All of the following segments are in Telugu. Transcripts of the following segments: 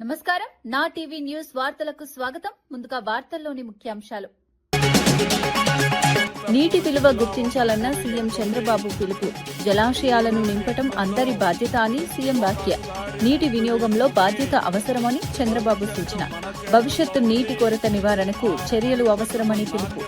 నమస్కారం. నా టీవీ న్యూస్ వార్తలకు స్వాగతం. ముందుగా వార్తల్లోని ముఖ్యాంశాలు. నీటి విలువ గుర్తించాలన్న సీఎం చంద్రబాబు పిలుపు. జలాశయాలను నింపటం అందరి బాధ్యత అని సీఎం వ్యాఖ్య. నీటి వినియోగంలో బాధ్యత అవసరమని చంద్రబాబు సూచన. భవిష్యత్తు నీటి కొరత నివారణకు చర్యలు అవసరమని పిలుపు.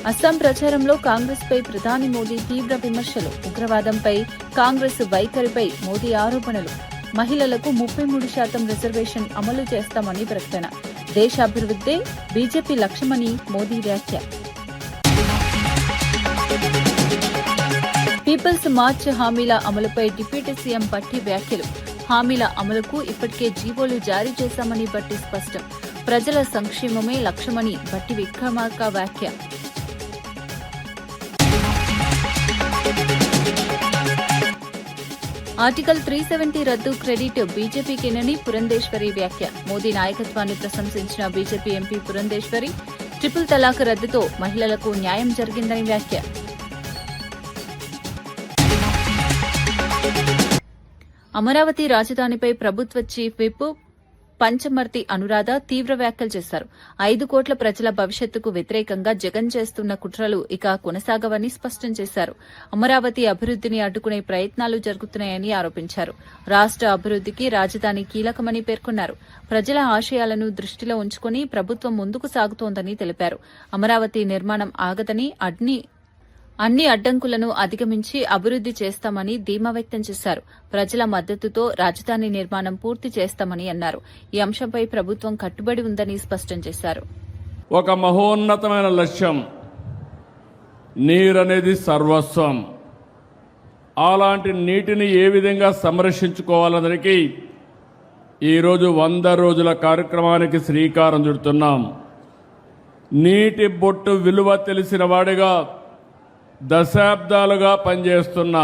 అస్సాం ప్రచారంలో కాంగ్రెస్ పై ప్రధాని మోదీ తీవ్ర విమర్శలు. ఉగ్రవాదంపై కాంగ్రెస్ వైఖరిపై మోదీ ఆరోపణలు. మహిళలకు 33% రిజర్వేషన్ అమలు చేస్తామని ప్రకటన. దేశాభివృద్ధే బీజేపీ లక్ష్యమని మోదీ వ్యాఖ్య. పీపుల్స్ మార్చ్ హామీల అమలుపై డిప్యూటీ సీఎం భట్టి వ్యాఖ్యలు. హామీల అమలుకు ఇప్పటికే జీవోలు జారీ చేశామని భట్టి స్పష్టం. ప్రజల సంక్షేమమే లక్ష్యమని భట్టి విక్రమార్క వ్యాఖ్య. ఆర్టికల్ 370 రద్దు క్రెడిట్ బీజేపీకేనని పురంధేశ్వరి వ్యాఖ్య. మోదీ నాయకత్వాన్ని ప్రశంసించిన బీజేపీ ఎంపీ పురంధేశ్వరి ట్రిపుల్ తలాక్ రద్దుతో మహిళలకు న్యాయం జరిగిందని వ్యాఖ్య. అమరావతి రాజధానిపై ప్రభుత్వ చీఫ్ విప్ పంచమర్తి అనురాధ తీవ్ర వ్యాఖ్యలు చేశారు. 5 కోట్ల ప్రజల భవిష్యత్తుకు వ్యతిరేకంగా జగన్ చేస్తున్న కుట్రలు ఇక కొనసాగవని స్పష్టం చేశారు. అమరావతి అభివృద్దిని అడ్డుకునే ప్రయత్నాలు జరుగుతున్నాయని ఆరోపించారు. రాష్ట అభివృద్దికి రాజధాని కీలకమని పేర్కొన్నారు. ప్రజల ఆశయాలను దృష్టిలో ఉంచుకుని ప్రభుత్వం ముందుకు సాగుతోందని తెలిపారు. అమరావతి నిర్మాణం ఆగదని అన్ని అడ్డంకులను అధిగమించి అభివృద్ది చేస్తామని ధీమా వ్యక్తం చేశారు. ప్రజల మద్దతుతో రాజధాని నిర్మాణం పూర్తి చేస్తామని అన్నారు. ఈ అంశంపై ప్రభుత్వం కట్టుబడి ఉందని స్పష్టం చేశారు. ఒక మహోన్నతమైన లక్ష్యం, నీరనేది సర్వస్వం. అలాంటి నీటిని ఏ విధంగా సంరక్షించుకోవాలనడానికి ఈరోజు 100 రోజుల కార్యక్రమానికి శ్రీకారం చుడుతున్నాం. నీటి బొట్టు విలువ తెలిసిన వాడిగా దశాబ్దాలుగా పనిచేస్తున్నా,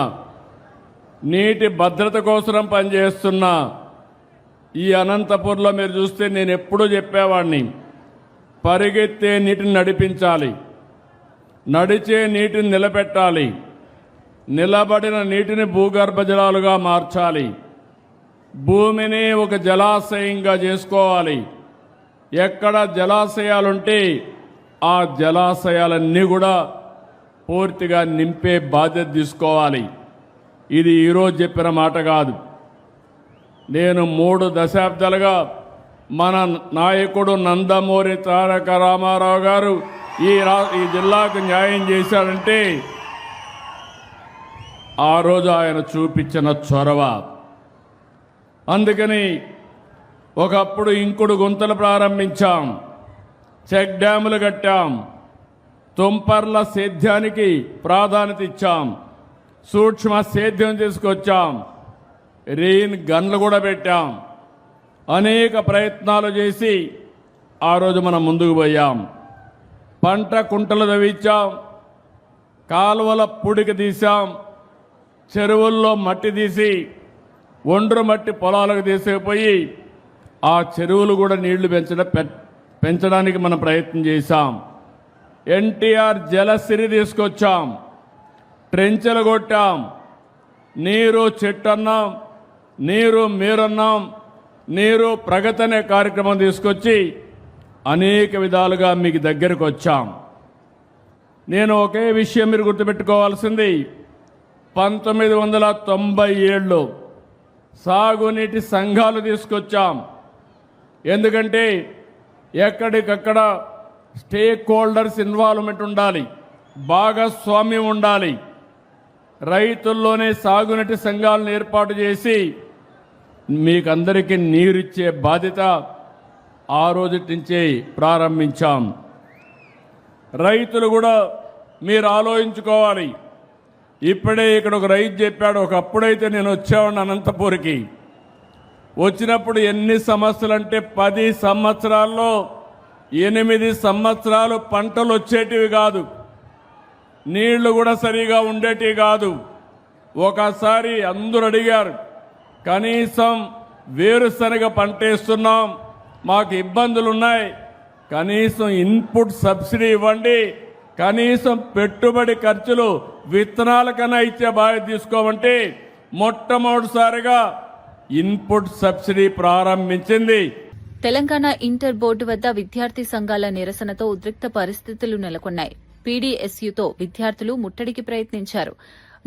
నీటి భద్రత కోసం పనిచేస్తున్నా. ఈ అనంతపూర్లో మీరు చూస్తే నేను ఎప్పుడూ చెప్పేవాడిని, పరిగెత్తే నీటిని నడిపించాలి, నడిచే నీటిని నిలబెట్టాలి, నిలబడిన నీటిని భూగర్భ జలాలుగా మార్చాలి, భూమిని ఒక జలాశయంగా చేసుకోవాలి. ఎక్కడ జలాశయాలుంటే ఆ జలాశయాలన్నీ కూడా పూర్తిగా నింపే బాధ్యత తీసుకోవాలి. ఇది ఈరోజు చెప్పిన మాట కాదు. నేను 3 దశాబ్దాలుగా మన నాయకుడు నందమూరి తారక రామారావు గారు ఈ జిల్లాకు న్యాయం చేశాడంటే ఆ రోజు ఆయన చూపించిన చొరవ. అందుకని ఒకప్పుడు ఇంకుడు గుంతలు ప్రారంభించాం, చెక్ డ్యాములు కట్టాం, తుంపర్ల సేద్యానికి ప్రాధాన్యత ఇచ్చాం, సూక్ష్మ సేద్యం తీసుకొచ్చాం, రెయిన్ గన్లు కూడా పెట్టాం. అనేక ప్రయత్నాలు చేసి ఆ రోజు మనం ముందుకు పోయాం. పంట కుంటలు తవ్వించాం, కాలువల పుడికి తీసాం, చెరువుల్లో మట్టి తీసి ఒండ్రు మట్టి పొలాలకు తీసుకుపోయి ఆ చెరువులు కూడా నీళ్లు పెంచడానికి మనం ప్రయత్నం చేశాం. ఎన్టీఆర్ జలసిరి తీసుకొచ్చాం, ట్రెంచెలు కొట్టాం, నీరు చెట్టన్నాం, నీరు మీరన్నాం, నీరు ప్రగతి అనే కార్యక్రమం తీసుకొచ్చి అనేక విధాలుగా మీకు దగ్గరకు వచ్చాం. నేను ఒకే విషయం మీరు గుర్తుపెట్టుకోవాల్సింది, 1997లో సాగునీటి సంఘాలు తీసుకొచ్చాం. ఎందుకంటే ఎక్కడికక్కడ స్టేక్ హోల్డర్స్ ఇన్వాల్వ్మెంట్ ఉండాలి, భాగస్వామ్యం ఉండాలి. రైతుల్లోనే సాగునీటి సంఘాలను ఏర్పాటు చేసి మీకందరికీ నీరిచ్చే బాధ్యత ఆ రోజు నుంచే ప్రారంభించాం. రైతులు కూడా మీరు ఆలోచించుకోవాలి. ఇప్పుడే ఇక్కడ ఒక రైతు చెప్పాడు, ఒకప్పుడైతే నేను వచ్చేవాడిని అనంతపూర్కి. వచ్చినప్పుడు ఎన్ని సమస్యలు అంటే 10 సంవత్సరాల్లో 8 సంవత్సరాలు పంటలు వచ్చేటివి కాదు, నీళ్లు కూడా సరిగా ఉండేటివి కాదు. ఒకసారి అందరూ అడిగారు, కనీసం వేరుశనగ పంట వేస్తున్నాం, మాకు ఇబ్బందులు ఉన్నాయి, కనీసం ఇన్పుట్ సబ్సిడీ ఇవ్వండి, కనీసం పెట్టుబడి ఖర్చులు విత్తనాల కన్నా ఇచ్చే బాధ్యత తీసుకోమంటే మొట్టమొదటిసారిగా ఇన్పుట్ సబ్సిడీ ప్రారంభించింది. తెలంగాణ ఇంటర్ బోర్డు వద్ద విద్యార్థి సంఘాల నిరసనతో ఉద్రిక్త పరిస్థితులు నెలకొన్నాయి. పీడీఎస్యూతో విద్యార్థులు ముట్టడికి ప్రయత్నించారు.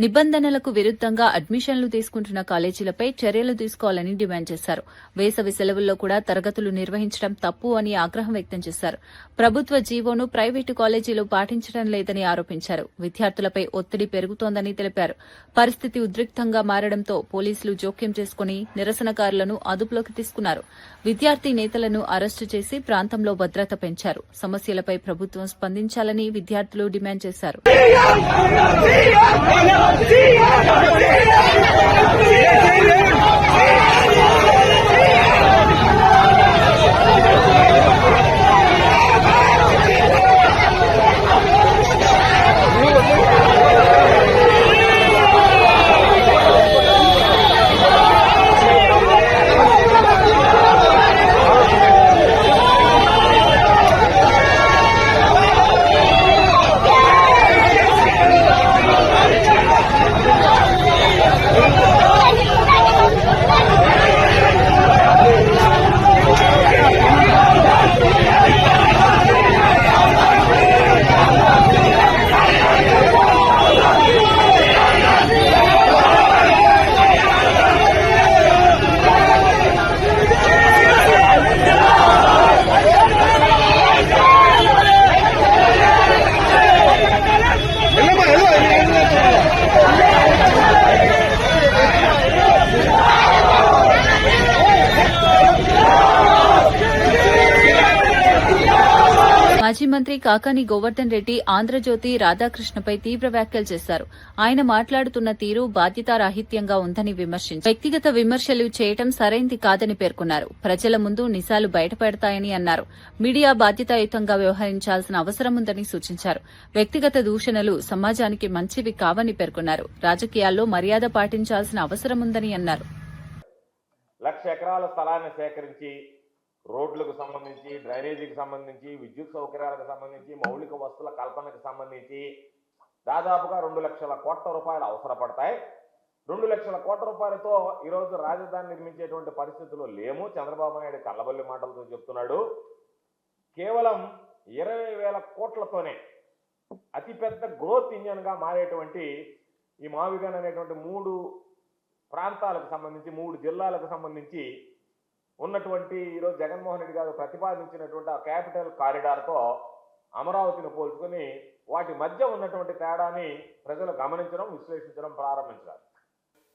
నిబంధనలకు విరుద్దంగా అడ్మిషన్లు తీసుకుంటున్న కాలేజీలపై చర్యలు తీసుకోవాలని డిమాండ్ చేశారు. వేసవి సెలవుల్లో కూడా తరగతులు నిర్వహించడం తప్పు అని ఆగ్రహం వ్యక్తం చేశారు. ప్రభుత్వ జీవోను ప్రైవేటు కాలేజీలు పాటించడం లేదని ఆరోపించారు. విద్యార్థులపై ఒత్తిడి పెరుగుతోందని తెలిపారు. పరిస్థితి ఉద్రిక్తంగా మారడంతో పోలీసులు జోక్యం చేసుకుని నిరసనకారులను అదుపులోకి తీసుకున్నారు. విద్యార్థి నేతలను అరెస్టు చేసి ప్రాంతంలో భద్రత పెంచారు. సమస్యలపై ప్రభుత్వం స్పందించాలని విద్యార్థులు డిమాండ్ చేశారు. మాజీ మంత్రి కాకాని గోవర్ధన్ రెడ్డి ఆంధ్రజ్యోతి రాధాకృష్ణపై తీవ్ర వ్యాఖ్యలు చేశారు. ఆయన మాట్లాడుతున్న తీరు బాధ్యతారాహిత్యంగా ఉందని విమర్శించారు. వ్యక్తిగత విమర్శలు చేయడం సరైంది కాదని పేర్కొన్నారు. ప్రజల ముందు నిజాలు బయటపడతాయని అన్నారు. మీడియా బాధ్యతాయుతంగా వ్యవహరించాల్సిన అవసరం ఉందని సూచించారు. వ్యక్తిగత దూషణలు సమాజానికి మంచివి కావని పేర్కొన్నారు. రాజకీయాల్లో మర్యాద పాటించాల్సిన అవసరం ఉందని అన్నారు. 1,00,000 ఎకరాల స్థలాన్ని సేకరించి రోడ్లకు సంబంధించి, డ్రైనేజీకి సంబంధించి, విద్యుత్ సౌకర్యాలకు సంబంధించి, మౌలిక వస్తువుల కల్పనకు సంబంధించి దాదాపుగా 2,00,000 కోట్ల రూపాయలు అవసరపడతాయి. 2,00,000 కోట్ల రూపాయలతో ఈరోజు రాజధాని నిర్మించేటువంటి పరిస్థితులు లేము. చంద్రబాబు నాయుడు కళ్ళబొల్లి మాటలతో చెప్తున్నాడు. కేవలం 20,000 కోట్లతోనే అతిపెద్ద గ్రోత్ ఇంజన్గా మారేటువంటి ఈ మావిగన్ అనేటువంటి 3 ప్రాంతాలకు సంబంధించి, 3 జిల్లాలకు సంబంధించి ఉన్నటువంటి ఈరోజు జగన్మోహన్ రెడ్డి గారు ప్రతిపాదించినటువంటి ఆ క్యాపిటల్ కారిడార్తో అమరావతిని పోల్చుకొని వాటి మధ్య ఉన్నటువంటి తేడాని ప్రజలు గమనించడం, విశ్లేషించడం ప్రారంభించారు.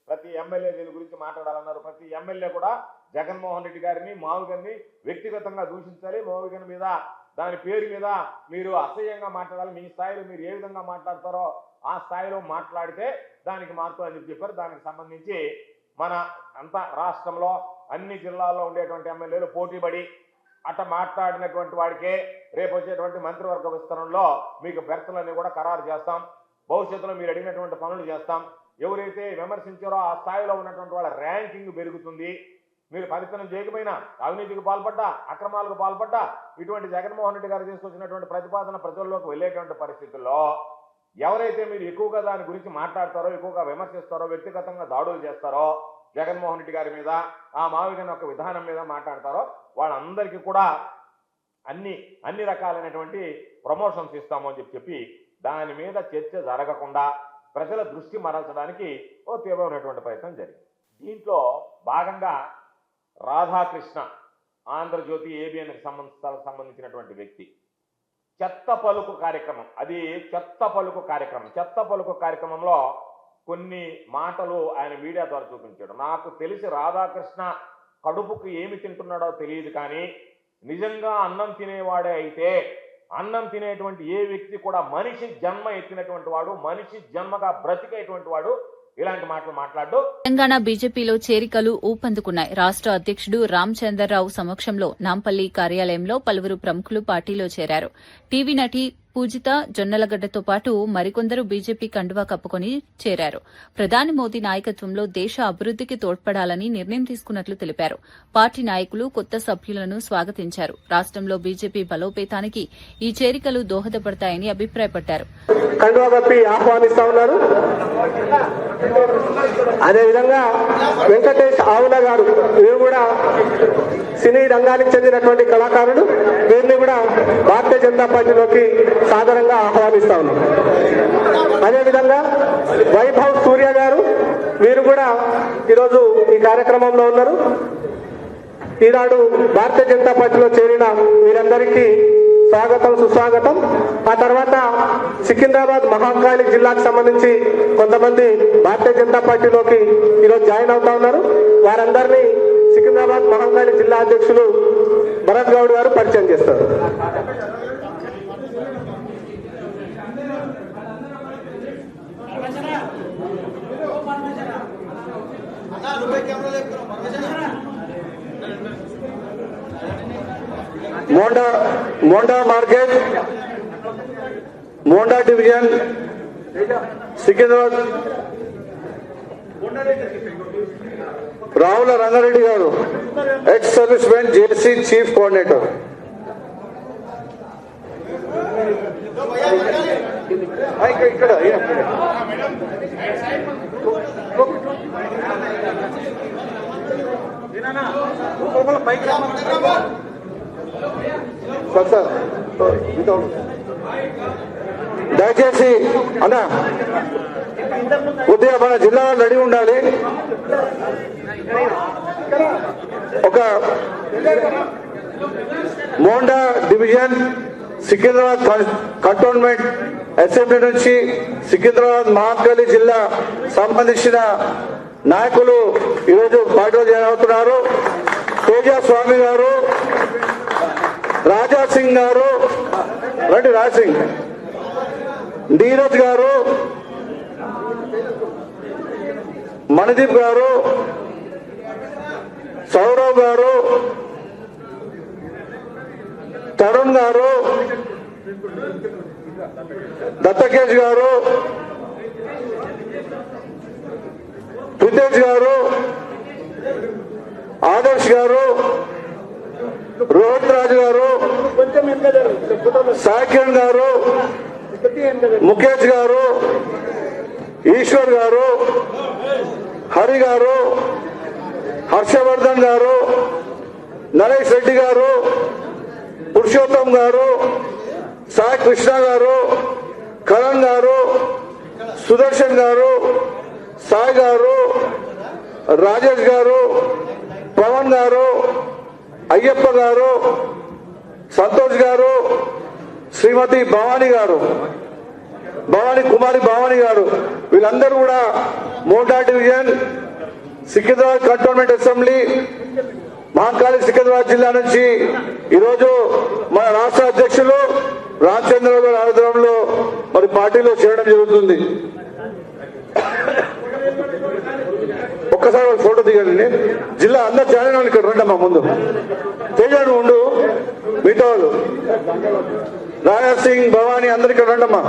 ప్రతి ఎమ్మెల్యే దీని గురించి మాట్లాడాలన్నారు. ప్రతి ఎమ్మెల్యే కూడా జగన్మోహన్ రెడ్డి గారిని, మావిగన్ని వ్యక్తిగతంగా దూషించాలి. మావిగన్ మీద, దాని పేరు మీద మీరు అసహ్యంగా మాట్లాడాలి. మీ స్థాయిలో మీరు ఏ విధంగా మాట్లాడతారో ఆ స్థాయిలో మాట్లాడితే దానికి మార్పు అని చెప్పారు. దానికి సంబంధించి మన అంతా రాష్ట్రంలో అన్ని జిల్లాల్లో ఉండేటువంటి ఎమ్మెల్యేలు పోటీపడి అట్ట మాట్లాడినటువంటి వాడికే రేపు వచ్చేటువంటి మంత్రివర్గ విస్తరణలో మీకు బెర్తలన్నీ కూడా ఖరారు చేస్తాం. భవిష్యత్తులో మీరు అడిగినటువంటి పనులు చేస్తాం. ఎవరైతే విమర్శించారో ఆ స్థాయిలో ఉన్నటువంటి వాళ్ళ ర్యాంకింగ్ పెరుగుతుంది. మీరు పరిపాలన చేయకపోయినా, అవినీతికి పాల్పడ్డా, అక్రమాలకు పాల్పడ్డా, ఇటువంటి జగన్మోహన్ రెడ్డి గారు తీసుకొచ్చినటువంటి ప్రతిపాదన ప్రజల్లోకి వెళ్ళేటువంటి పరిస్థితుల్లో ఎవరైతే మీరు ఎక్కువగా దాని గురించి మాట్లాడతారో, ఎక్కువగా విమర్శిస్తారో, వ్యక్తిగతంగా దాడులు చేస్తారో, జగన్మోహన్ రెడ్డి గారి మీద, ఆ మావిగన్ యొక్క విధానం మీద మాట్లాడతారో వాళ్ళందరికీ కూడా అన్ని రకాలైనటువంటి ప్రమోషన్స్ ఇస్తాము అని చెప్పి దాని మీద చర్చ జరగకుండా ప్రజల దృష్టి మరల్చడానికి ఓ తీవ్రమైనటువంటి ప్రయత్నం జరిగింది. దీంట్లో భాగంగా రాధాకృష్ణ, ఆంధ్రజ్యోతి ఏబిఎన్కి సంబంధించినటువంటి వ్యక్తి చెత్త పలుకు కార్యక్రమం, అది చెత్త పలుకు కార్యక్రమం. చెత్త పలుకు కార్యక్రమంలో కొన్ని మాటలు ఆయన మీడియా ద్వారా చూపించాడు. నాకు తెలిసి రాధాకృష్ణ కడుపుకు ఏమి తింటున్నాడో తెలియదు, కానీ నిజంగా అన్నం తినేవాడే అయితే అన్నం తినేటువంటి ఏ వ్యక్తి కూడా మనిషి జన్మ ఎత్తినటువంటి వాడు, మనిషి జన్మగా బ్రతికేటువంటి వాడు ఇలాంటి మాటలు మాట్లాడు. తెలంగాణ బీజేపీలో చేరికలు ఊపందుకున్నాయి. రాష్ట్ర అధ్యక్షుడు రామచంద్రరావు సమక్షంలో నాంపల్లి కార్యాలయంలో పలువురు ప్రముఖులు పార్టీలో చేరారు. టీవీ నటి పూజిత జొన్నలగడ్డతో పాటు మరికొందరు బీజేపీ కండువా కప్పుకొని చేరారు. ప్రధాని మోదీ నాయకత్వంలో దేశ అభివృద్దికి తోడ్పడాలని నిర్ణయం తీసుకున్నట్లు తెలిపారు. పార్టీ నాయకులు కొత్త సభ్యులను స్వాగతించారు. రాష్టంలో బీజేపీ బలోపేతానికి ఈ చేరికలు దోహదపడతాయని అభిప్రాయపడ్డారు. కండువా కప్పి ఆహ్వానిస్తా ఉన్నారు. అదేవిధంగా వెంకటేష్ ఆవుల గారు, వీరు కూడా సినీ రంగానికి చెందినటువంటి కళాకారుడు. వీరిని కూడా భారతీయ జనతా పార్టీలోకి సాదరంగా ఆహ్వానిస్తా ఉన్నాం. అదేవిధంగా వైభవ్ సూర్య గారు, వీరు కూడా ఈరోజు ఈ కార్యక్రమంలో ఉన్నారు. ఈనాడు భారతీయ జనతా పార్టీలో చేరిన వీరందరికీ స్వాగతం, సుస్వాగతం. ఆ తర్వాత సికింద్రాబాద్ మహంకాళి జిల్లాకు సంబంధించి కొంతమంది భారతీయ జనతా పార్టీలోకి ఈరోజు జాయిన్ అవుతా ఉన్నారు. వారందరినీ సికింద్రాబాద్ మహంకాళి జిల్లా అధ్యక్షులు భరత్ గౌడ్ గారు పరిచయం చేస్తారు. మోండా మార్కెట్, మోండా డివిజన్, సికింద్రాబాద్ రావుల రంగారెడ్డి గారు, ఎక్స్ సర్వీస్ మెన్, జేసీ చీఫ్ కోఆర్డినేటర్. ఇక్కడ దయచేసి అన్న కొద్దిగా మన జిల్లా రెడీ ఉండాలి. ఒక Monda division Secunderabad cantonment assembly నుంచి సికింద్రాబాద్ మహంకాళి జిల్లా సంబంధించిన నాయకులు ఈరోజు పార్టీలో జాయిన్ అవుతున్నారు. తేజ స్వామి గారు, రాజా సింగ్ గారు, రండి రాజ్ సింగ్, నీరజ్ గారు, మణిదీప్ గారు, సౌరవ్ గారు, తరుణ్ గారు, దత్తకేష్ గారు, ప్రితేష్ గారు, ఆదర్శ్ గారు, రోహిత్ రాజు గారు, సాకిరణ్ గారు, ముఖేష్ గారు, ఈశ్వర్ గారు, హరి గారు, హర్షవర్ధన్ గారు, నరేష్ రెడ్డి గారు, పురుషోత్తం గారు, సాయి కృష్ణ గారు, కరణ్ గారు, సుదర్శన్ గారు, సాయి గారు, రాజేష్ గారు, పవన్ గారు, అయ్యప్ప గారు, సంతోష్ గారు, శ్రీమతి భవానీ గారు, కుమారి భవానీ గారు, వీళ్ళందరూ కూడా Monda division Secunderabad cantonment assembly Mahankali Secunderabad జిల్లా నుంచి ఈరోజు మన రాష్ట్ర అధ్యక్షులు రామచంద్రరావు గారి ఆధ్వర్యంలో మరి పార్టీలో చేరడం జరుగుతుంది. ఒక్కసారి ఫోటో దిగండి. జిల్లా అందరు జాయిన్ అవ్వాలి. ఇక్కడ రండి అమ్మా, ముందు తేజాను ఉండు, మిగతా వాళ్ళు రాజా సింగ్, భవానీ అందరు ఇక్కడ రండి అమ్మా.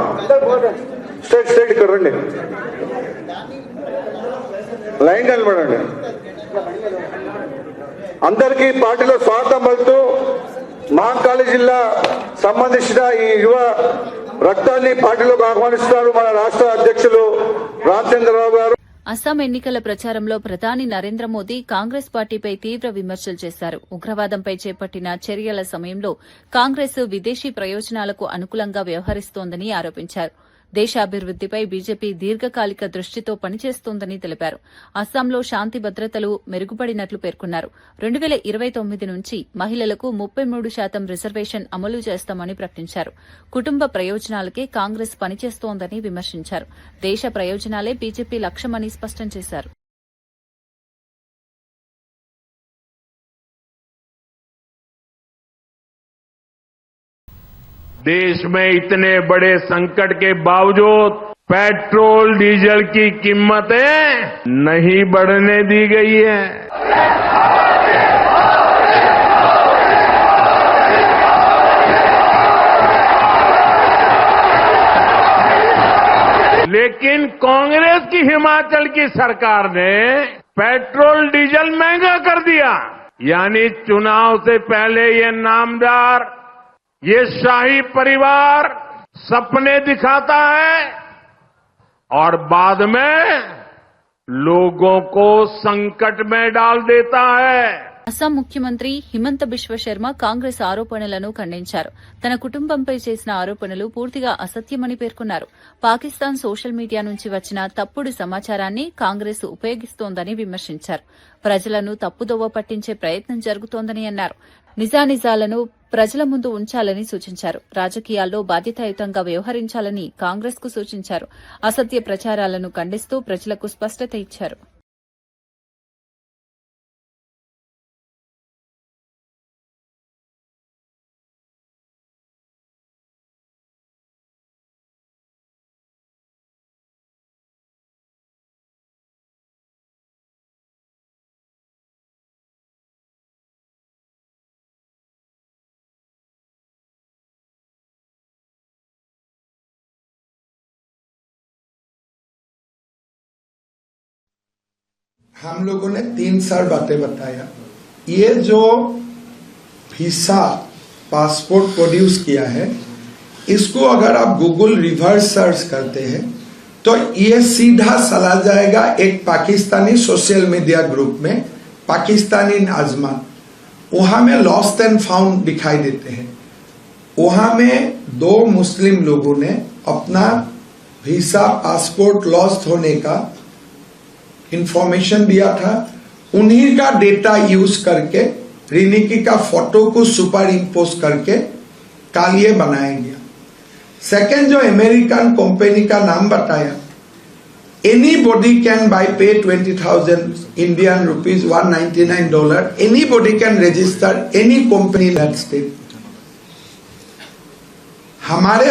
స్ట్రైట్ ఇక్కడ రండి, లైన్ నిలబడండి. అందరికీ పార్టీలో స్వాగతం పలుకుతూ మహంకాళి జిల్లా సంబంధించిన ఈ యువ రక్తాన్ని పార్టీలోకి ఆహ్వానిస్తున్నారు మన రాష్ట్ర అధ్యక్షులు రామచంద్రరావు గారు. అస్సాం ఎన్నికల ప్రచారంలో ప్రధాని నరేంద్ర మోదీ కాంగ్రెస్ పార్టీపై తీవ్ర విమర్శలు చేశారు. ఉగ్రవాదంపై చేపట్టిన చర్యల సమయంలో కాంగ్రెస్ విదేశీ ప్రయోజనాలకు అనుకూలంగా వ్యవహరిస్తోందని ఆరోపించారు. దేశాభివృద్దిపై బీజేపీ దీర్ఘకాలిక దృష్టితో పనిచేస్తోందని తెలిపారు. అస్సాంలో శాంతి భద్రతలు మెరుగుపడినట్లు పేర్కొన్నారు. 2029 నుంచి మహిళలకు 33% రిజర్వేషన్ అమలు చేస్తామని ప్రకటించారు. కుటుంబ ప్రయోజనాలకే కాంగ్రెస్ పనిచేస్తోందని విమర్శించారు. దేశ ప్రయోజనాలే బీజేపీ లక్ష్యమని స్పష్టం చేశారు. देश में इतने बड़े संकट के बावजूद पेट्रोल डीजल की कीमतें नहीं बढ़ने दी गई है। लेकिन कांग्रेस की हिमाचल की सरकार ने पेट्रोल डीजल महंगा कर दिया। यानी चुनाव से पहले ये नामदार, ये शाही परिवार सपने दिखाता है और बाद में लोगों को संकट में डाल देता है। అస్సాం ముఖ్యమంత్రి హిమంత బిశ్వ శర్మ కాంగ్రెస్ ఆరోపణలను ఖండించారు. తన కుటుంబంపై చేసిన ఆరోపణలు పూర్తిగా అసత్యమని పేర్కొన్నారు. పాకిస్తాన్ సోషల్ మీడియా నుంచి వచ్చిన తప్పుడు సమాచారాన్ని కాంగ్రెస్ ఉపయోగిస్తోందని విమర్శించారు. ప్రజలను తప్పుదోవ పట్టించే ప్రయత్నం జరుగుతోందని అన్నారు. నిజానిజాలను ప్రజల ముందు ఉంచాలని సూచించారు. రాజకీయాల్లో బాధ్యతాయుతంగా వ్యవహరించాలని కాంగ్రెస్ కు సూచించారు. అసత్య ప్రచారాలను ఖండిస్తూ ప్రజలకు స్పష్టత ఇచ్చారు. हम लोगों ने 3 साल बातें बताया। ये जो वीसा पासपोर्ट प्रोड्यूस किया है, इसको अगर आप गूगल रिवर्स सर्च करते हैं तो ये सीधा चला जाएगा एक पाकिस्तानी सोशल मीडिया ग्रुप में, पाकिस्तानी आजमान। वहां में लॉस्ट एंड फाउंड दिखाई देते हैं। वहां में 2 मुस्लिम लोगों ने अपना वीसा पासपोर्ट लॉस्ट होने का इंफॉर्मेशन दिया था। उन्हीं का डेटा यूज करके रिनिकी का फोटो को सुपर इम्पोज करके कालिए बनाया गया। सेकेंड, जो अमेरिकन कंपनी का नाम बताया, एनीबॉडी कैन बाय पे 20,000 Indian rupees $199, anybody can register any company in that state. हमारे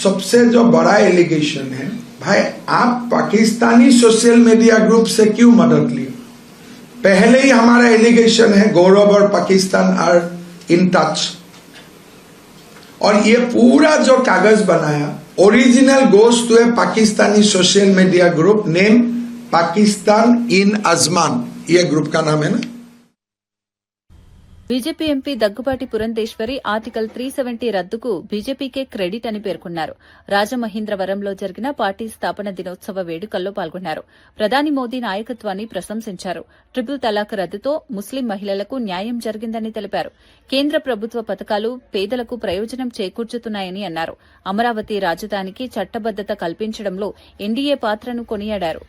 सबसे जो बड़ा एलिगेशन है, भाई आप पाकिस्तानी सोशल मीडिया ग्रुप से क्यों मदद ली? पहले ही हमारा एलिगेशन है गौरव और पाकिस्तान आर इन टच। और ये पूरा जो कागज बनाया original goes to a Pakistani social media group name Pakistan in Ajman, ये ग्रुप का नाम है ना। BJP MP Daggubati Purandeswari article 370 రద్దుకు బీజేపీకే క్రెడిట్ అని పేర్కొన్నారు. రాజమహేంద్రవరంలో జరిగిన పార్టీ స్థాపన దినోత్సవ వేడుకల్లో పాల్గొన్నారు. ప్రధాని మోదీ నాయకత్వాన్ని ప్రశంసించారు. ట్రిపుల్ తలాక్ రద్దుతో ముస్లిం మహిళలకు న్యాయం జరిగిందని తెలిపారు. కేంద్ర ప్రభుత్వ పథకాలు పేదలకు ప్రయోజనం చేకూర్చుతున్నాయని అన్నారు. అమరావతి రాజధానికి చట్టబద్దత కల్పించడంలో ఎన్డీఏ పాత్రను కొనియాడారు.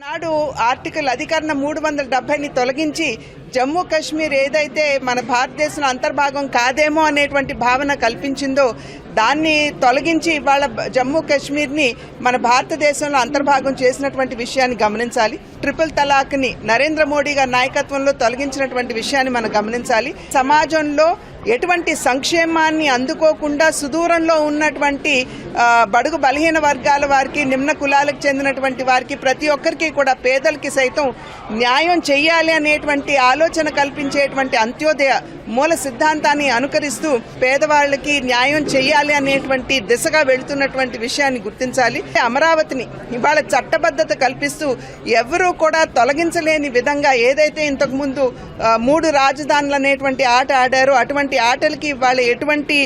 ఆనాడు ఆర్టికల్ అధికరణ 370ని తొలగించి జమ్మూ కాశ్మీర్ ఏదైతే మన భారతదేశంలో అంతర్భాగం కాదేమో అనేటువంటి భావన కల్పించిందో దాన్ని తొలగించి ఇవాళ జమ్మూ కాశ్మీర్ని మన భారతదేశంలో అంతర్భాగం చేసినటువంటి విషయాన్ని గమనించాలి. ట్రిపుల్ తలాక్ని నరేంద్ర మోడీ గారి నాయకత్వంలో తొలగించినటువంటి విషయాన్ని మనం గమనించాలి. సమాజంలో ఎటువంటి సంక్షేమాన్ని అందుకోకుండా సుదూరంలో ఉన్నటువంటి బడుగు బలహీన వర్గాల వారికి, నిమ్న కులాలకు చెందినటువంటి వారికి, ప్రతి ఒక్కరికి కూడా పేదలకి సైతం న్యాయం చేయాలి అనేటువంటి ఆలోచన కల్పించేటువంటి అంత్యోదయ మూల సిద్ధాంతాన్ని అనుకరిస్తూ పేదవాళ్లకి న్యాయం చేయాలి అనేటువంటి దిశగా వెళ్తున్నటువంటి విషయాన్ని గుర్తించాలి. అమరావతిని ఇవాళ చట్టబద్దత కల్పిస్తూ ఎవరూ కూడా తొలగించలేని విధంగా ఏదైతే ఇంతకు ముందు 3 రాజధానులు అనేటువంటి ఆట ఆడారో అటువంటి ఆటలకి ఇవాళ ఎటువంటి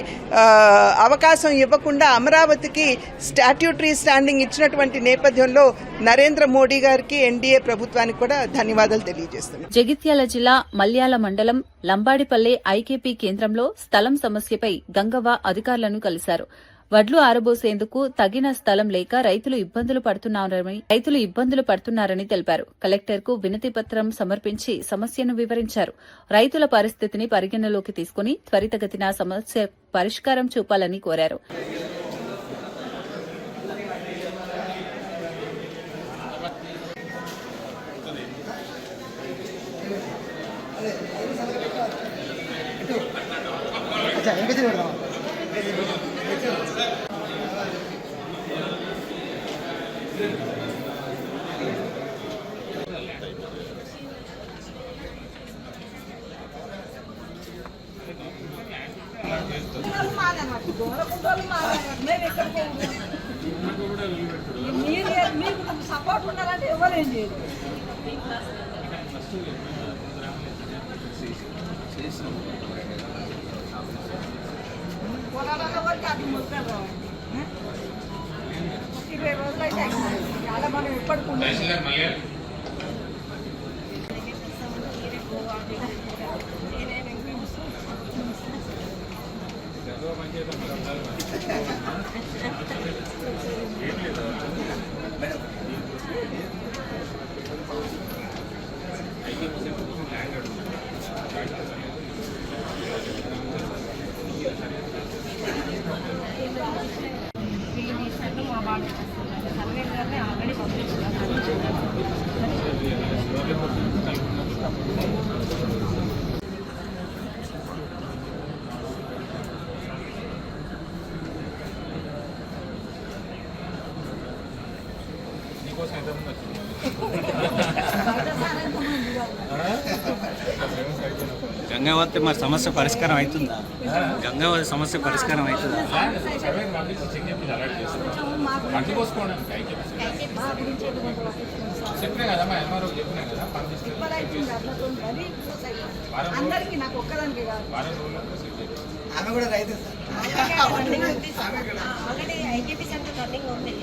అవకాశం ఇవ్వకుండా అమరావతికి స్టాట్యూటరీ స్టాండింగ్ ఇచ్చినటువంటి నేపథ్యంలో నరేంద్ర మోడీ గారికి, ఎన్డీఏ ప్రభుత్వానికి కూడా ధన్యవాదాలు తెలియజేస్తున్నాను. జగిత్యాల జిల్లా మల్యాల మండలం లంబాడిపల్లె ఐకేపీ కేంద్రంలో స్థలం సమస్యపై గంగవ్వ అధికారులను కలిశారు. వడ్లు ఆరబోసేందుకు తగిన స్థలం లేక రైతులు ఇబ్బందులు పడుతున్నారని తెలిపారు. కలెక్టర్కు వినతి పత్రం సమర్పించి సమస్యను వివరించారు. రైతుల పరిస్థితిని పరిగణలోకి తీసుకుని త్వరితగతిన సమస్య పరిష్కారం చూపాలని కోరారు. మీకు సపోర్ట్ ఉన్నారంటే ఎవరేం చేయరు. పొలాలలో వరకు అది ముక్కలు రావు. 20 రోజులు అయితే చాలా మనం ఎప్పటికీ మా వాళ్ళు సర్వే గారిని ఆల్రెడీ గంగావతి మరి సమస్య పరిష్కారం అవుతుందా? గంగావతి సమస్య పరిష్కారం అవుతుందా? అందరికీ నాకు ఒక్కదానికి కాదు. ఆమె కూడా రైతు ఆల్రెడీ ఐకేపీ సెంటర్ రన్నింగ్ ఉంది.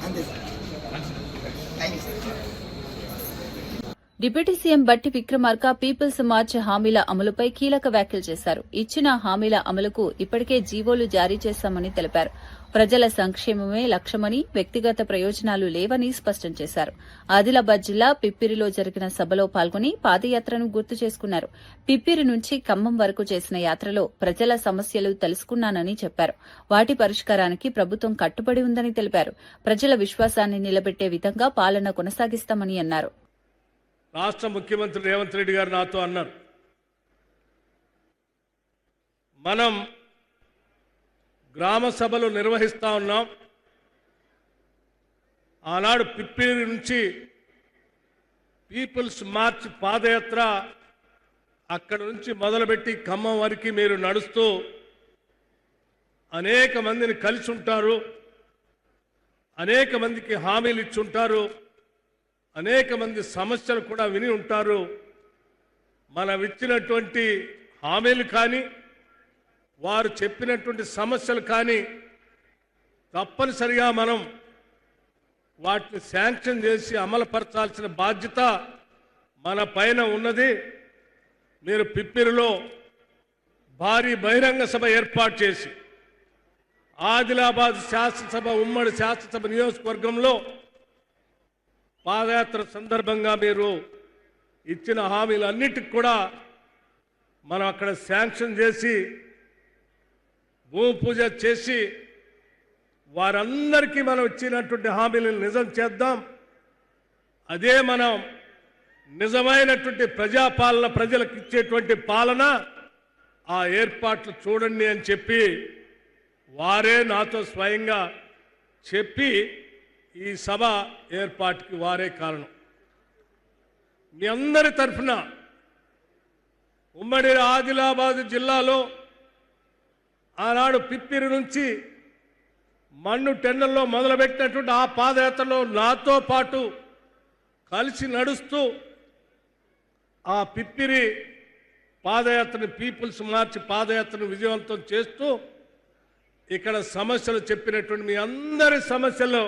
అంతే sir. Thank you sir. Deputy CM బట్టి విక్రమార్క పీపుల్స్ మార్చ్ హామీల అమలుపై కీలక వ్యాఖ్యలు చేశారు. ఇచ్చిన హామీల అమలుకు ఇప్పటికే జీవోలు జారీ చేశామని తెలిపారు. ప్రజల సంక్షేమమే లక్ష్యమని, వ్యక్తిగత ప్రయోజనాలు లేవని స్పష్టం చేశారు. ఆదిలాబాద్ జిల్లా పిప్పిరిలో జరిగిన సభలో పాల్గొని పాదయాత్రను గుర్తు చేసుకున్నారు. పిప్పిరి నుంచి ఖమ్మం వరకు చేసిన యాత్రలో ప్రజల సమస్యలు తెలుసుకున్నానని చెప్పారు. వాటి పరిష్కారానికి ప్రభుత్వం కట్టుబడి ఉందని తెలిపారు. ప్రజల విశ్వాసాన్ని నిలబెట్టే విధంగా పాలన కొనసాగిస్తామని అన్నారు. రాష్ట్ర ముఖ్యమంత్రి రేవంత్ రెడ్డి గారు నాతో అన్నారు, మనం గ్రామ సభలు నిర్వహిస్తా ఉన్నాం. ఆనాడు పిప్పిరి నుంచి పీపుల్స్ మార్చ్ పాదయాత్ర అక్కడ నుంచి మొదలుపెట్టి ఖమ్మం వరకు మీరు నడుస్తూ అనేక మందిని కలిసి ఉంటారు, అనేక మందికి హామీలు ఇచ్చుంటారు, అనేక మంది సమస్యలు కూడా విని ఉంటారు. మనం ఇచ్చినటువంటి హామీలు కానీ, వారు చెప్పినటువంటి సమస్యలు కానీ తప్పనిసరిగా మనం వాటిని శాంక్షన్ చేసి అమలుపరచాల్సిన బాధ్యత మన పైన ఉన్నది. మీరు పిప్పిరిలో భారీ బహిరంగ సభ ఏర్పాటు చేసి ఆదిలాబాద్ శాసనసభ ఉమ్మడి శాసనసభ నియోజకవర్గంలో పాదయాత్ర సందర్భంగా మీరు ఇచ్చిన హామీలన్నిటికి కూడా మనం అక్కడ శాంక్షన్ చేసి భూమి పూజ చేసి వారందరికీ మనం ఇచ్చినటువంటి హామీలను నిజం చేద్దాం. అదే మనం నిజమైనటువంటి ప్రజాపాలన, ప్రజలకు ఇచ్చేటువంటి పాలన, ఆ ఏర్పాట్లు చూడండి అని చెప్పి వారే నాతో స్వయంగా చెప్పి ఈ సభ ఏర్పాటుకి వారే కారణం. మీ అందరి తరఫున ఉమ్మడి ఆదిలాబాద్ జిల్లాలో ఆనాడు పిప్పిరి నుంచి మన్ను టెండర్లో మొదలుపెట్టినటువంటి ఆ పాదయాత్రలో నాతో పాటు కలిసి నడుస్తూ ఆ పిప్పిరి పాదయాత్రని, పీపుల్స్ మార్చ్ పాదయాత్రను విజయవంతం చేస్తూ ఇక్కడ సమస్యలు చెప్పినటువంటి మీ అందరి సమస్యలు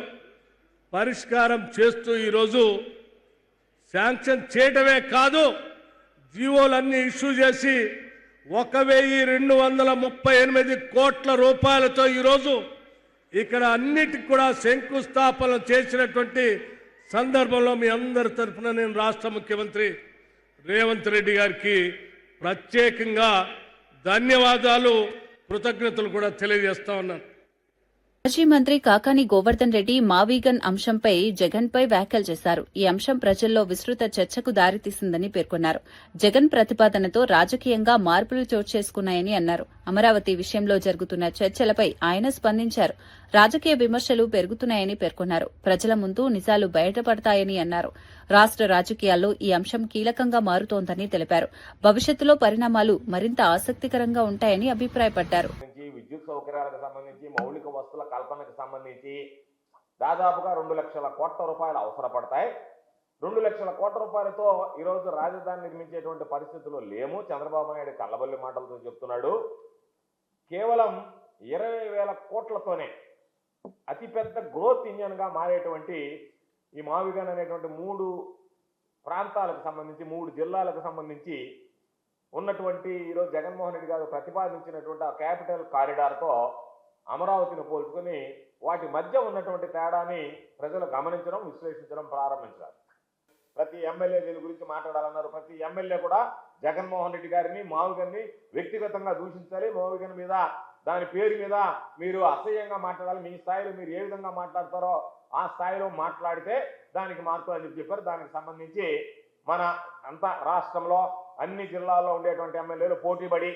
పరిష్కారం చేస్తూ ఈరోజు శాంక్షన్ చేయడమే కాదు, జీవోలన్నీ ఇష్యూ చేసి 1238 కోట్ల రూపాయలతో ఈరోజు ఇక్కడ అన్నిటికి కూడా శంకుస్థాపన చేసినటువంటి సందర్భంలో మీ అందరి తరఫున నేను రాష్ట్ర ముఖ్యమంత్రి రేవంత్ రెడ్డి గారికి ప్రత్యేకంగా ధన్యవాదాలు, కృతజ్ఞతలు కూడా తెలియజేస్తా ఉన్నాను. మాజీ మంత్రి కాకాని గోవర్ధన్ రెడ్డి మావీగన్ అంశంపై జగన్పై వ్యాఖ్యలు చేశారు. ఈ అంశం ప్రజల్లో విస్తృత చర్చకు దారితీసిందని పేర్కొన్నారు. జగన్ ప్రతిపాదనతో రాజకీయంగా మార్పులు చోటు చేసుకున్నాయని అన్నారు. అమరావతి విషయంలో జరుగుతున్న చర్చలపై ఆయన స్పందించారు. రాజకీయ విమర్శలు పెరుగుతున్నాయని పేర్కొన్నారు. ప్రజల ముందు నిజాలు బయటపడతాయని అన్నారు. రాష్ట్ర రాజకీయాల్లో ఈ అంశం కీలకంగా మారుతోందని తెలిపారు. భవిష్యత్తులో పరిణామాలు మరింత ఆసక్తికరంగా ఉంటాయని అభిప్రాయపడ్డారు. సంబంధించి దాదాపుగా 2 లక్షల కోట్ల రూపాయలు అవసరపడతాయి. 2 లక్షల కోట్ల రూపాయలతో ఈరోజు రాజధాని నిర్మించేటువంటి పరిస్థితులు లేము. చంద్రబాబు నాయుడు కళ్ళబొల్లి మాటలతో చెప్తున్నాడు. కేవలం 20,000 కోట్లతోనే అతిపెద్ద గ్రోత్ ఇంజన్గా మారేటువంటి ఈ మావిగన్ అనేటువంటి 3 ప్రాంతాలకు సంబంధించి 3 జిల్లాలకు సంబంధించి ఉన్నటువంటి ఈరోజు జగన్మోహన్ రెడ్డి గారు ప్రతిపాదించినటువంటి ఆ క్యాపిటల్ కారిడార్తో అమరావతిని పోల్చుకొని వాటి మధ్య ఉన్నటువంటి తేడాని ప్రజలు గమనించడం, విశ్లేషించడం ప్రారంభించారు. ప్రతి ఎమ్మెల్యే దీని గురించి మాట్లాడాలన్నారు. ప్రతి ఎమ్మెల్యే కూడా జగన్మోహన్ రెడ్డి గారిని, మావిగన్ని వ్యక్తిగతంగా దూషించాలి. మావిగన్ మీద, దాని పేరు మీద మీరు అసహ్యంగా మాట్లాడాలి. మీ స్థాయిలో మీరు ఏ విధంగా మాట్లాడతారో ఆ స్థాయిలో మాట్లాడితే దానికి మార్పు అని చెప్పారు. దానికి సంబంధించి మన అంత రాష్ట్రంలో అన్ని జిల్లాల్లో ఉండేటువంటి ఎమ్మెల్యేలు పోటీపడి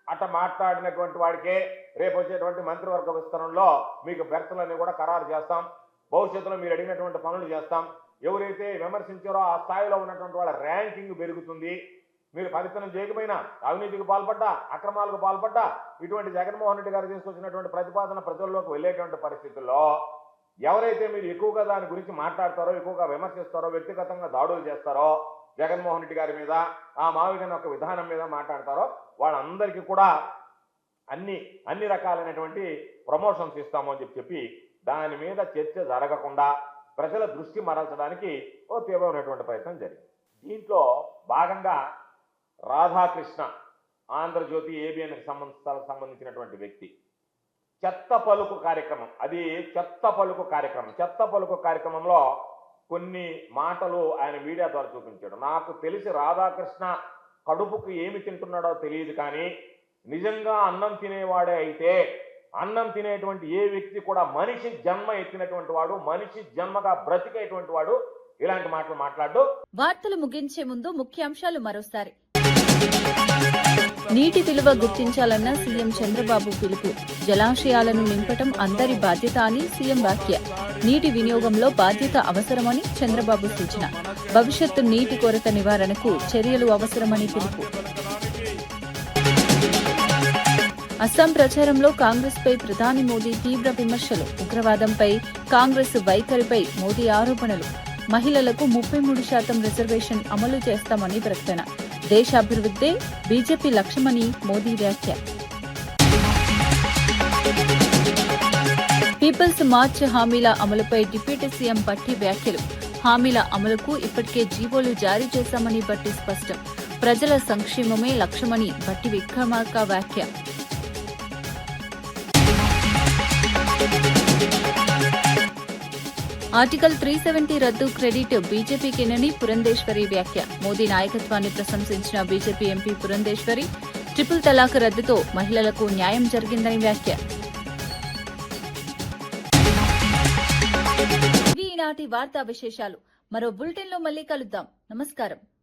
అట్ట మాట్లాడినటువంటి వాడికే రేపు వచ్చేటువంటి మంత్రివర్గ విస్తరణలో మీకు బెర్తలన్నీ కూడా ఖరారు చేస్తాం. భవిష్యత్తులో మీరు అడిగినటువంటి పనులు చేస్తాం. ఎవరైతే విమర్శించారో ఆ స్థాయిలో ఉన్నటువంటి వాళ్ళ ర్యాంకింగ్ పెరుగుతుంది. మీరు పరితనం చేయకపోయినా, అవినీతికి పాల్పడ్డా, అక్రమాలకు పాల్పడ్డా, ఇటువంటి జగన్మోహన్ రెడ్డి గారు తీసుకొచ్చినటువంటి ప్రతిపాదన ప్రజల్లోకి వెళ్ళేటువంటి పరిస్థితుల్లో ఎవరైతే మీరు ఎక్కువగా దాని గురించి మాట్లాడతారో, ఎక్కువగా విమర్శిస్తారో, వ్యక్తిగతంగా దాడులు చేస్తారో, జగన్మోహన్ రెడ్డి గారి మీద, ఆ మావిగన్ యొక్క విధానం మీద మాట్లాడతారో వాళ్ళందరికీ కూడా అన్ని రకాలైనటువంటి ప్రమోషన్స్ ఇస్తాము అని చెప్పి దాని మీద చర్చ జరగకుండా ప్రజల దృష్టి మరల్చడానికి ఓ తీవ్రమైనటువంటి ప్రయత్నం జరిగింది. దీంట్లో భాగంగా రాధాకృష్ణ, ఆంధ్రజ్యోతి ఏబిఎన్కి సంబంధించినటువంటి వ్యక్తి చెత్త పలుకు కార్యక్రమం, అది చెత్త పలుకు కార్యక్రమంలో కొన్ని మాటలు ఆయన మీడియా ద్వారా చూపించాడు. నాకు తెలిసి రాధాకృష్ణ కడుపుకు ఏమి తింటున్నాడో తెలియదు, కానీ నిజంగా అన్నం తినేవాడే అయితే అన్నం తినేటువంటి ఏ వ్యక్తి కూడా మనిషి జన్మ ఎత్తినటువంటి వాడు, మనిషి జన్మగా బ్రతికేటువంటి వాడు ఇలాంటి మాటలు మాట్లాడు. వార్తలు ముగించే ముందు ముఖ్యాంశాలు మరోసారి. నీటి విలువ గుర్తించాలన్న సీఎం చంద్రబాబు పిలుపు. జలాశయాలను నింపటం అందరి బాధ్యత అని సీఎం వ్యాఖ్య. నీటి వినియోగంలో బాధ్యత అవసరమని చంద్రబాబు సూచన. భవిష్యత్తు నీటి కొరత నివారణకు చర్యలు అవసరమని పిలుపు. అస్సాం ప్రచారంలో కాంగ్రెస్ పై ప్రధాని మోదీ తీవ్ర విమర్శలు. ఉగ్రవాదంపై కాంగ్రెస్ వైఖరిపై మోదీ ఆరోపణలు. మహిళలకు 33% రిజర్వేషన్ అమలు చేస్తామని ప్రకటన. దేశాభివృద్ధే బీజేపీ లక్ష్యమని మోదీ వ్యాఖ్య. పీపుల్స్ మార్చ్ హామీల అమలుపై డిప్యూటీ సీఎం భట్టి వ్యాఖ్యలు. హామీల అమలుకు ఇప్పటికే జీవోలు జారీ చేశామని భట్టి స్పష్టం. ప్రజల సంక్షేమమే లక్ష్యమని భట్టి విక్రమార్క వ్యాఖ్య. ఆర్టికల్ 370 రద్దు క్రెడిట్ బీజేపీకేనని పురంధేశ్వరి వ్యాఖ్య. మోదీ నాయకత్వాన్ని ప్రశంసించిన బీజేపీ ఎంపీ పురంధేశ్వరి ట్రిపుల్ తలాక్ రద్దుతో మహిళలకు న్యాయం జరిగిందని వ్యాఖ్య. ఇవి ఈనాటి వార్తా విశేషాలు. మరో బులెటిన్లో మళ్లీ కలుద్దాం. నమస్కారం.